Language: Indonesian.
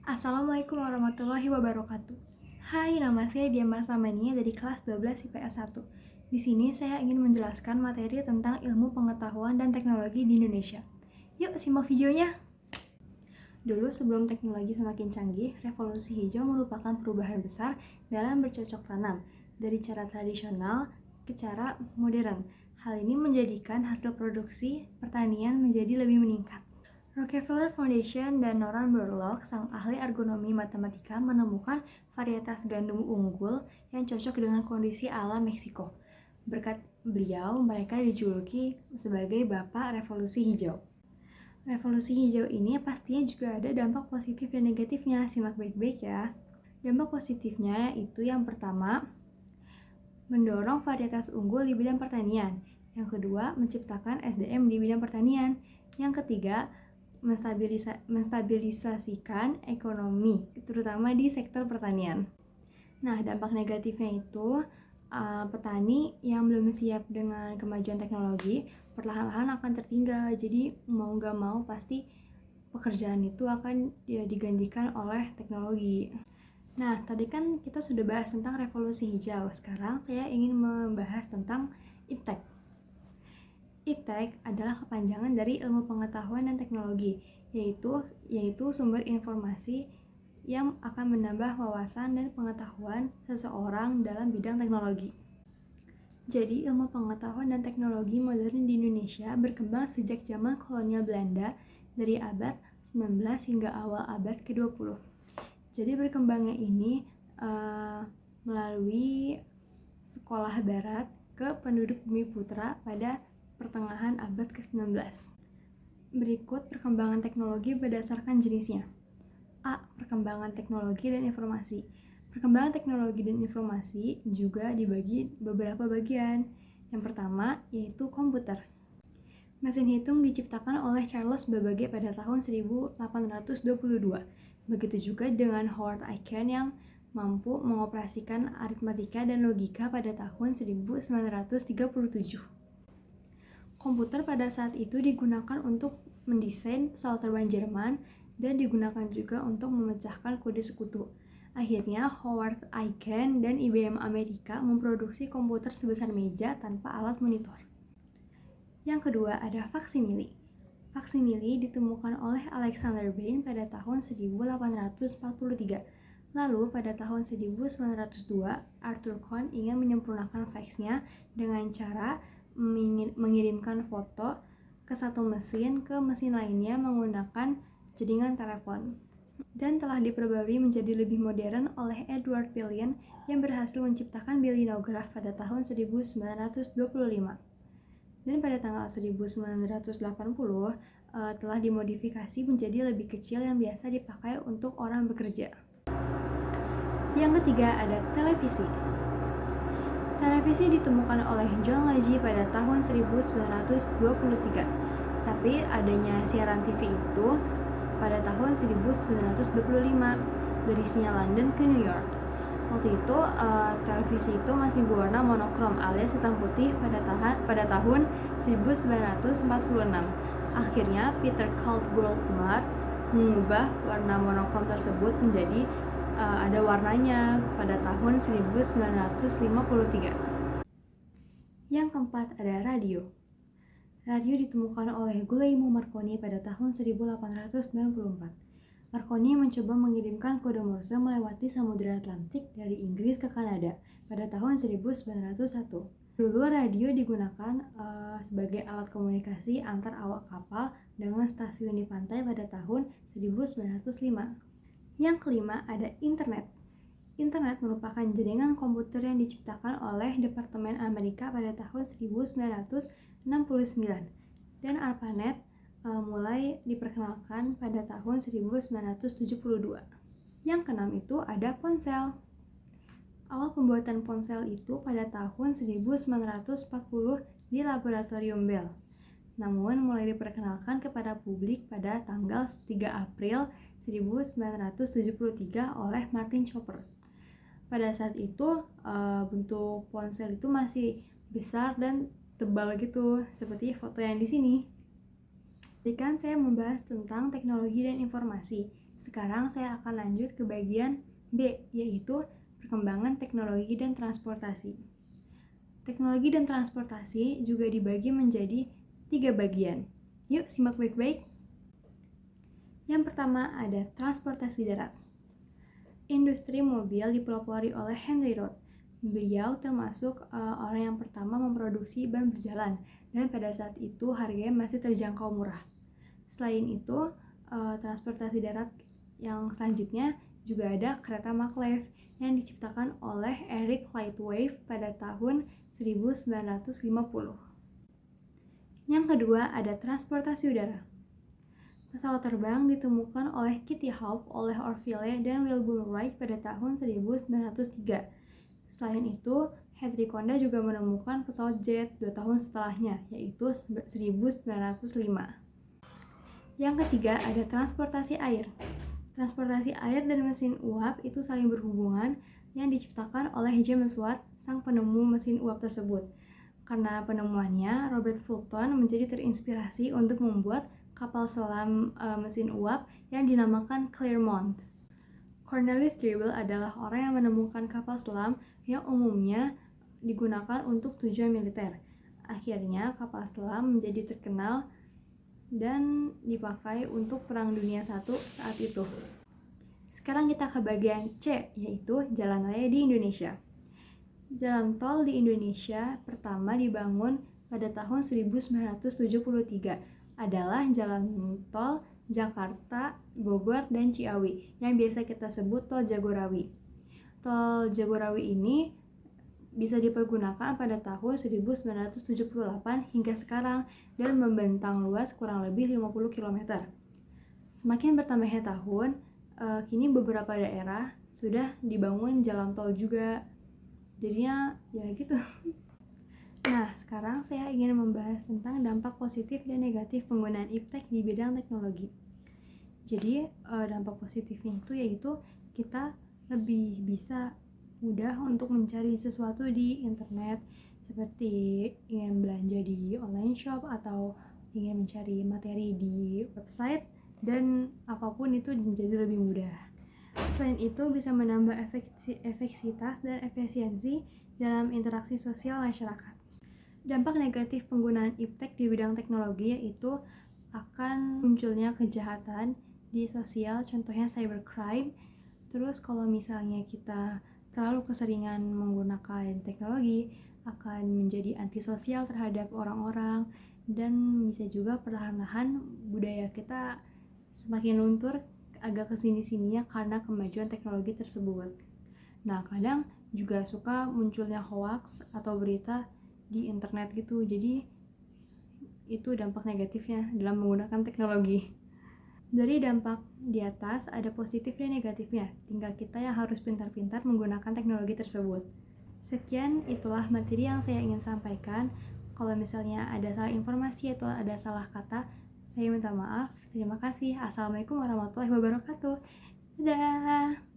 Assalamualaikum warahmatullahi wabarakatuh. Hai, nama saya Diamar Samania dari kelas 12 IPS 1. Di sini saya ingin menjelaskan materi tentang ilmu pengetahuan dan teknologi di Indonesia. Yuk, simak videonya. Dulu sebelum teknologi semakin canggih, revolusi hijau merupakan perubahan besar dalam bercocok tanam dari cara tradisional ke cara modern. Hal ini menjadikan hasil produksi pertanian menjadi lebih meningkat. Rockefeller Foundation dan Norman Borlaug, sang ahli agronomi matematika, menemukan varietas gandum unggul yang cocok dengan kondisi alam Meksiko. Berkat beliau, mereka dijuluki sebagai Bapak Revolusi Hijau. Revolusi hijau ini pastinya juga ada dampak positif dan negatifnya, simak baik-baik ya. Dampak positifnya yaitu yang pertama, mendorong varietas unggul di bidang pertanian. Yang kedua, menciptakan SDM di bidang pertanian. Yang ketiga, menstabilisasikan ekonomi, terutama di sektor pertanian. Nah, dampak negatifnya itu petani yang belum siap dengan kemajuan teknologi perlahan-lahan akan tertinggal. Jadi mau gak mau pasti pekerjaan itu akan digantikan oleh teknologi. Nah, tadi kan kita sudah bahas tentang revolusi hijau. Sekarang saya ingin membahas tentang iptek. Iptek adalah kepanjangan dari ilmu pengetahuan dan teknologi, yaitu sumber informasi yang akan menambah wawasan dan pengetahuan seseorang dalam bidang teknologi. Jadi, ilmu pengetahuan dan teknologi modern di Indonesia berkembang sejak zaman kolonial Belanda dari abad 19 hingga awal abad ke-20. Jadi berkembangnya ini melalui sekolah barat ke penduduk bumi putra pada pertengahan abad ke-19. Berikut perkembangan teknologi berdasarkan jenisnya. A. Perkembangan teknologi dan informasi. Perkembangan teknologi dan informasi juga dibagi beberapa bagian. Yang pertama yaitu komputer. Mesin hitung diciptakan oleh Charles Babbage pada tahun 1822. Begitu juga dengan Howard Aiken yang mampu mengoperasikan aritmatika dan logika pada tahun 1937. Komputer pada saat itu digunakan untuk mendesain pesawat terbang Jerman dan digunakan juga untuk memecahkan kode sekutu. Akhirnya Howard Aiken dan IBM Amerika memproduksi komputer sebesar meja tanpa alat monitor. Yang kedua ada faksimili. Faksimili ditemukan oleh Alexander Bain pada tahun 1843. Lalu pada tahun 1902, Arthur Cohn ingin menyempurnakan faksnya dengan cara mengirimkan foto ke satu mesin ke mesin lainnya menggunakan jaringan telepon, dan telah diperbarui menjadi lebih modern oleh Edward Pillion yang berhasil menciptakan bilinograf pada tahun 1925. Dan pada tanggal 1980 telah dimodifikasi menjadi lebih kecil yang biasa dipakai untuk orang bekerja. Yang ketiga ada televisi. Televisi ditemukan oleh John Legge pada tahun 1923. Tapi adanya siaran TV itu pada tahun 1925 dari sinyal London ke New York. Waktu itu televisi itu masih berwarna monokrom alias hitam putih pada tahun 1946. Akhirnya Peter Goldblatt mengubah warna monokrom tersebut menjadi ada warnanya pada tahun 1953. Yang keempat ada radio. Radio ditemukan oleh Guglielmo Marconi pada tahun 1894. Marconi mencoba mengirimkan kode Morse melewati Samudra Atlantik dari Inggris ke Kanada pada tahun 1901. Dulu radio digunakan sebagai alat komunikasi antar awak kapal dengan stasiun di pantai pada tahun 1905. Yang kelima ada internet. Internet merupakan jaringan komputer yang diciptakan oleh Departemen Amerika pada tahun 1969 dan ARPANET mulai diperkenalkan pada tahun 1972. Yang keenam itu ada ponsel. Awal pembuatan ponsel itu pada tahun 1940 di Laboratorium Bell. Namun mulai diperkenalkan kepada publik pada tanggal 3 April 1973 oleh Martin Chopper. Pada saat itu bentuk ponsel itu masih besar dan tebal gitu, seperti foto yang di sini. Jadi kan saya membahas tentang teknologi dan informasi. Sekarang saya akan lanjut ke bagian B, yaitu perkembangan teknologi dan transportasi. Teknologi dan transportasi juga dibagi menjadi 3 bagian. Yuk simak baik-baik. Yang pertama ada transportasi darat. Industri mobil dipelopori oleh Henry Road. Beliau termasuk orang yang pertama memproduksi ban berjalan, dan pada saat itu harganya masih terjangkau murah. Selain itu, transportasi darat yang selanjutnya juga ada kereta maglev yang diciptakan oleh Eric Lightwave pada tahun 1950. Yang kedua ada transportasi udara. Pesawat terbang ditemukan oleh Kitty Hawk, oleh Orville dan Wilbur Wright pada tahun 1903. Selain itu, Henry Fonda juga menemukan pesawat jet 2 tahun setelahnya, yaitu 1905. Yang ketiga ada transportasi air. Transportasi air dan mesin uap itu saling berhubungan yang diciptakan oleh James Watt, sang penemu mesin uap tersebut. Karena penemuannya, Robert Fulton menjadi terinspirasi untuk membuat kapal selam mesin uap yang dinamakan Clermont. Cornelis Drebbel adalah orang yang menemukan kapal selam yang umumnya digunakan untuk tujuan militer. Akhirnya kapal selam menjadi terkenal dan dipakai untuk Perang Dunia I saat itu. Sekarang kita ke bagian C, yaitu jalan raya di Indonesia. Jalan tol di Indonesia pertama dibangun pada tahun 1973 adalah jalan tol Jakarta, Bogor, dan Ciawi yang biasa kita sebut tol Jagorawi. Tol Jagorawi ini bisa dipergunakan pada tahun 1978 hingga sekarang dan membentang luas kurang lebih 50 km. Semakin bertambahnya tahun, kini beberapa daerah sudah dibangun jalan tol juga. Jadinya ya gitu. Nah, sekarang saya ingin membahas tentang dampak positif dan negatif penggunaan iptek di bidang teknologi. Jadi, dampak positifnya itu yaitu kita lebih bisa mudah untuk mencari sesuatu di internet, seperti ingin belanja di online shop atau ingin mencari materi di website, dan apapun itu menjadi lebih mudah. Selain itu, bisa menambah efektivitas dan efisiensi dalam interaksi sosial masyarakat. Dampak negatif penggunaan iptek di bidang teknologi yaitu akan munculnya kejahatan di sosial, contohnya cybercrime. Terus kalau misalnya kita terlalu keseringan menggunakan teknologi, akan menjadi antisosial terhadap orang-orang, dan bisa juga perlahan-lahan budaya kita semakin luntur agak kesini-sininya karena kemajuan teknologi tersebut. Nah, kadang juga suka munculnya hoax atau berita di internet gitu, jadi itu dampak negatifnya dalam menggunakan teknologi. Dari dampak di atas ada positif dan negatifnya, tinggal kita yang harus pintar-pintar menggunakan teknologi tersebut. Sekian, itulah materi yang saya ingin sampaikan. Kalau misalnya ada salah informasi atau ada salah kata, saya minta maaf. Terima kasih. Assalamualaikum warahmatullahi wabarakatuh. Dadah.